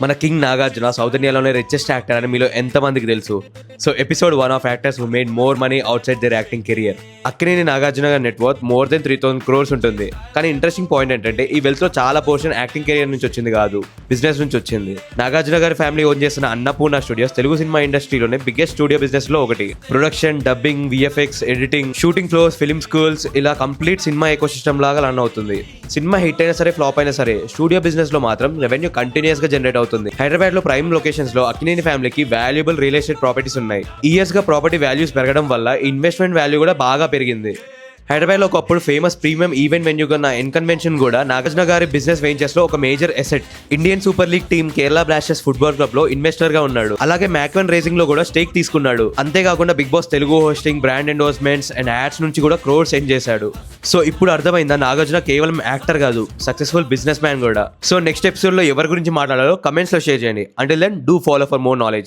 మన king Nagarjuna south ఇండియాలోనే richest actor అని మీలో ఎంతమందికి తెలుసు? So episode 1 of actors who made more money outside their acting career. Akkineni Nagarjuna గారి నెట్వర్త్ మోర్ దెన్ 3,000 crores ఉంటుంది. కానీ ఇంట్రెస్టింగ్ పాయింట్ ఏంటంటే ఈ వెల్త్ లో చాలా పోర్షన్ యాక్టింగ్ కెరియర్ నుంచి వచ్చింది కాదు, బిజినెస్ నుంచి వచ్చింది. నాగార్జున గారి ఫ్యామిలీ ఓన్ చేస్తున్న అన్నపూర్ణ స్టూడియోస్ తెలుగు సినిమా ఇండస్ట్రీలోనే బిగ్గెస్ట్ స్టూడియో బిజినెస్ లో ఒకటి. Production, dubbing, VFX, editing, shooting floors, film schools, ఇలా కంప్లీట్ సినిమా ఎకో సిస్టమ్ లాగా రన్ అవుతుంది. సినిమా హిట్ అయినా సరే, ఫ్లాప్ అయినా సరే, స్టూడియో బిజినెస్ లో మాత్రం రెవెన్యూ కంటిన్యూస్ గా జనరేట్ అవుతుంది. హైదరాబాద్ లో ప్రైమ్ లొకేషన్స్ లో అక్కినేని ఫ్యామిలీకి వాల్యుబుల్ రియల్ ఎస్టేట్ ప్రాపర్టీస్ ఉన్నాయి. ఇయర్స్ గా ప్రాపర్టీ వాల్యూస్ పెరగడం వల్ల ఇన్వెస్ట్మెంట్ వాల్యూ కూడా బాగా పెరిగింది. హైదరాబాద్ లో ఒకప్పుడు ఫేమస్ ప్రీమియం ఈవెంట్ వెన్యూ ఉన్న ఎన్ కన్వెన్షన్ కూడా నాగార్జున గారి బిజినెస్ వెంచర్స్ లో ఒక major asset. Indian super league team Kerala blasters football club లో ఇన్వెస్టర్ గా ఉన్నాడు. అలాగే మ్యాక్వెన్ రేసింగ్ లో కూడా స్టేక్ తీసుకున్నాడు. అంతేకాకుండా big boss Telugu hosting, brand endorsements and ads నుంచి కూడా క్రోర్స్ ఎర్న్ చేశాడు. సో ఇప్పుడు అర్థమైందా, నాగార్జున కేవలం యాక్టర్ కాదు, సక్సెస్ఫుల్ బిజినెస్ మ్యాన్ కూడా. సో నెక్స్ట్ ఎపిసోడ్ లో ఎవరి గురించి మాట్లాడాలో కమెంట్స్ లో షేర్ చేయండి. Until then, do follow for more knowledge.